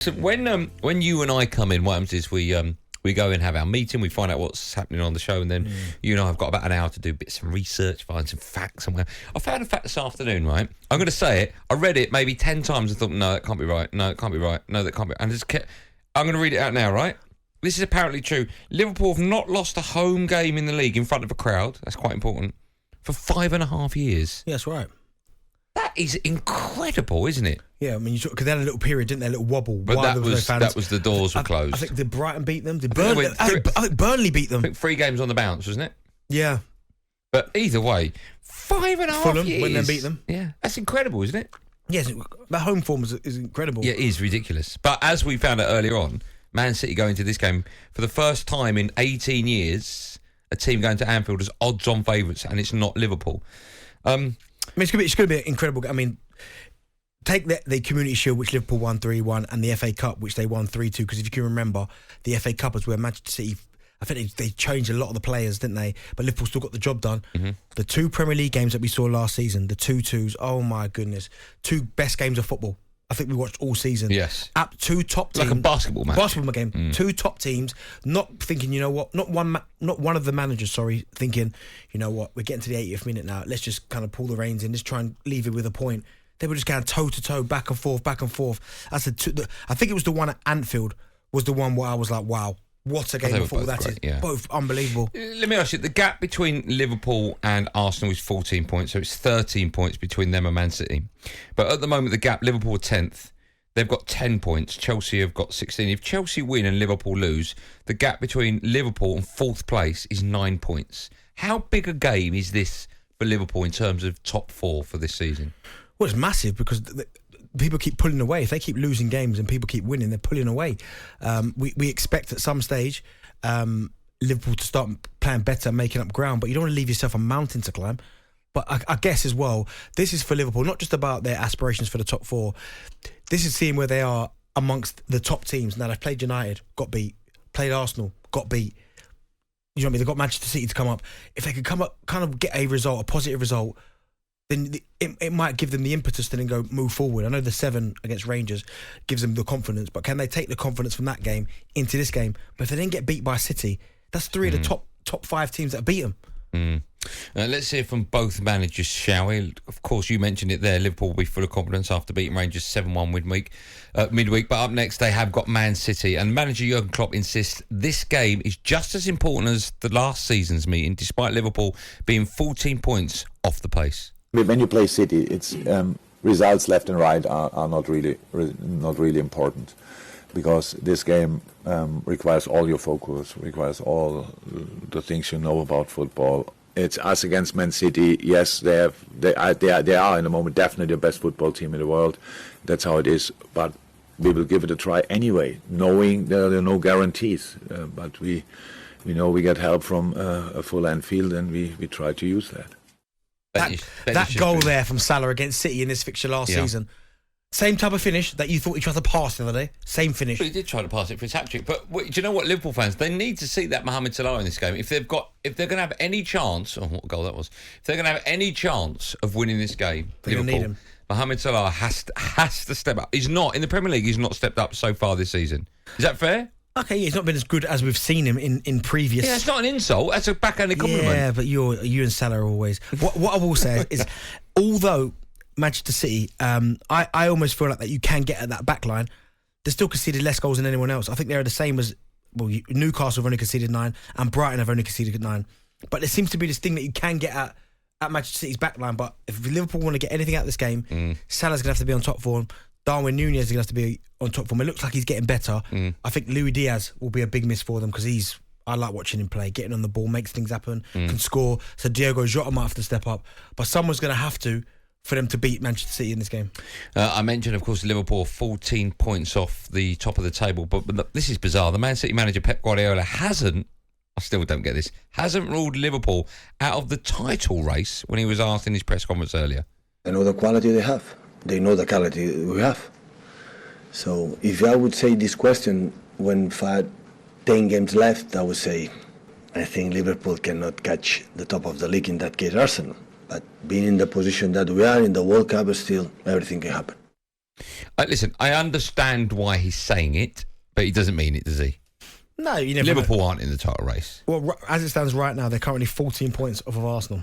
So when you and I come in, what happens is we go and have our meeting, we find out what's happening on the show, and then you and I have got about an hour to do bits of research, find some facts somewhere. I found a fact this afternoon, right? I'm going to say it. I read it maybe 10 times and thought, no, that can't be right. No, it can't be right. No, that can't be. And I'm going to read it out now, right? This is apparently true. Liverpool have not lost a home game in the league in front of a crowd. That's quite important. For 5.5 years. Yeah, that's right. That is incredible, isn't it? Yeah, I mean, because they had a little period, didn't they? A little wobble. But that was the doors were closed. I think did Brighton beat them? I think Burnley beat them. I think 3 games on the bounce, wasn't it? Yeah. But either way, 5.5 Fulham, years. when they beat them. Yeah, that's incredible, isn't it? Yes, that home form is incredible. Yeah, it is ridiculous. But as we found out earlier on, Man City going to this game for the first time in 18 years, a team going to Anfield as odds-on favourites, and it's not Liverpool. I mean, it's going to be incredible. I mean, take the Community Shield, which Liverpool won 3-1, and the FA Cup, which they won 3-2. Because if you can remember, the FA Cup was where Manchester City, I think they changed a lot of the players, didn't they? But Liverpool still got the job done. Mm-hmm. The 2 Premier League games that we saw last season, the 2-2s, oh my goodness. 2 best games of football I think we watched all season. Yes. 2 top teams. Like a basketball match. Basketball game. 2 top teams, not thinking, you know what, not one of the managers, thinking, you know what, we're getting to the 80th minute now, let's just kind of pull the reins in, let's try and leave it with a point. They were just going toe-to-toe, back and forth. I think it was the one at Anfield was the one where I was like, wow, what a game of football that is. Yeah. Both unbelievable. Let me ask you, the gap between Liverpool and Arsenal is 14 points, so it's 13 points between them and Man City. But at the moment, the gap, Liverpool are 10th. They've got 10 points. Chelsea have got 16. If Chelsea win and Liverpool lose, the gap between Liverpool and 4th place is 9 points. How big a game is this for Liverpool in terms of top 4 for this season? Well, it's massive because people keep pulling away. If they keep losing games and people keep winning, they're pulling away. We expect at some stage Liverpool to start playing better, making up ground, but you don't want to leave yourself a mountain to climb. But I guess as well, this is for Liverpool, not just about their aspirations for the top 4. This is seeing where they are amongst the top teams. Now, they've played United, got beat. Played Arsenal, got beat. You know what I mean? They've got Manchester City to come up. If they could come up, kind of get a result, a positive result, then it might give them the impetus to then go move forward. I know the 7 against Rangers gives them the confidence, but can they take the confidence from that game into this game? But if they didn't get beat by City, that's 3 of the top 5 teams that beat them. Let's hear from both managers, shall we? Of course, you mentioned it there. Liverpool will be full of confidence after beating Rangers 7-1 midweek. But up next, they have got Man City. And manager Jurgen Klopp insists this game is just as important as the last season's meeting, despite Liverpool being 14 points off the pace. When you play City, it's results left and right are not really important, because this game requires all your focus, requires all the things you know about football. It's us against Man City. Yes, they are in the moment definitely the best football team in the world. That's how it is. But we will give it a try anyway, knowing there are no guarantees. But we know we get help from a full Anfield, and we try to use that. That goal there from Salah against City in this fixture last season, same type of finish that you thought he tried to pass the other day. Same finish. Well, he did try to pass it for his hat-trick. But do you know what, Liverpool fans, they need to see that Mohamed Salah in this game. If they're going to have any chance, what a goal that was. If they're going to have any chance of winning this game, Liverpool, Mohamed Salah has to step up. He's not in the Premier League. He's not stepped up so far this season. Is that fair? Okay, yeah, he's not been as good as we've seen him in previous. Yeah, it's not an insult. That's a backhanded compliment. Yeah, but you and Salah are always. What I will say is, although Manchester City, I almost feel like that you can get at that back line, they still conceded less goals than anyone else. I think they're the same as, Newcastle have only conceded 9 and Brighton have only conceded 9. But there seems to be this thing that you can get at Manchester City's back line. But if Liverpool want to get anything out of this game, Salah's going to have to be on top form. Darwin Núñez is going to have to be on top form. It looks like he's getting better. I think Luis Diaz will be a big miss for them because I like watching him play, getting on the ball, makes things happen, can score. So Diogo Jota might have to step up. But someone's going to have to for them to beat Manchester City in this game. I mentioned, of course, Liverpool 14 points off the top of the table. But this is bizarre. The Man City manager, Pep Guardiola, I still don't get this, hasn't ruled Liverpool out of the title race when he was asked in his press conference earlier. They know the quality they have. They know the quality we have. So if I would say this question when 10 games left, I would say I think Liverpool cannot catch the top of the league, in that case Arsenal. But being in the position that we are in the World Cup, still everything can happen. Listen, I understand why he's saying it, but he doesn't mean it, does he? No, you never. Liverpool aren't in the title race. Well, as it stands right now, they're currently 14 points off of Arsenal.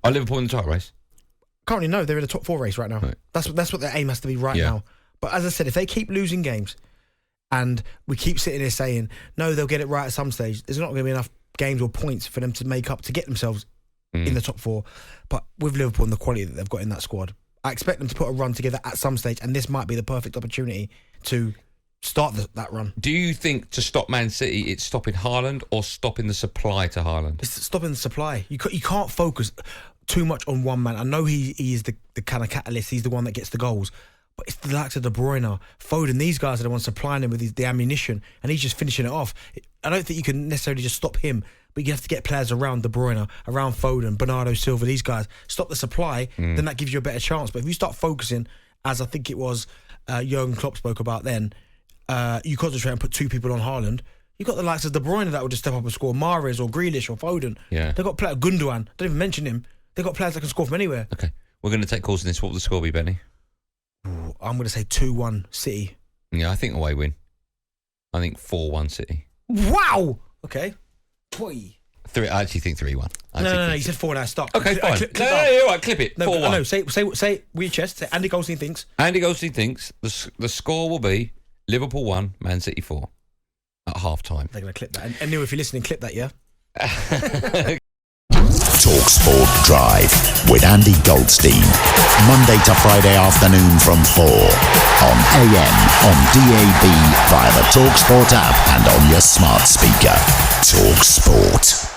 Are Liverpool in the title race? Currently, no, they're in the top 4 race right now. Right. That's what their aim has to be right now. But as I said, if they keep losing games, and we keep sitting here saying, no, they'll get it right at some stage, there's not going to be enough games or points for them to make up to get themselves in the top 4. But with Liverpool and the quality that they've got in that squad, I expect them to put a run together at some stage, and this might be the perfect opportunity to start that run. Do you think to stop Man City, it's stopping Haaland or stopping the supply to Haaland? It's stopping the supply. You can't focus too much on one man. I know he is the kind of catalyst. He's the one that gets the goals. But it's the likes of De Bruyne, Foden. These guys are the ones supplying him with the ammunition, and he's just finishing it off. I don't think you can necessarily just stop him, but you have to get players around De Bruyne, around Foden, Bernardo Silva, these guys. Stop the supply, then that gives you a better chance. But if you start focusing, as I think it was Jurgen Klopp spoke about then, you concentrate and put 2 people on Haaland. You've got the likes of De Bruyne that will just step up and score, Mahrez or Grealish or Foden. Yeah. They've got players, Gundogan, don't even mention him. They've got players that can score from anywhere. Okay. We're going to take calls in this. What will the score be, Benny? Ooh, I'm going to say 2-1 City. Yeah, I think away win. I think 4-1 City. Wow! Okay. Boy. I actually think 3-1. No, you said 4 now. Stop. Okay, fine. No, you're right. Clip it. 4-1. No, say with your chest. Say Andy Goldstein thinks. Andy Goldstein thinks the score will be Liverpool 1, Man City 4 at half time. They're going to clip that. And Neil, if you're listening, clip that, yeah? talkSPORT Drive with Andy Goldstein. Monday to Friday afternoon from 4 on AM, on DAB, via the talkSPORT app and on your smart speaker. talkSPORT.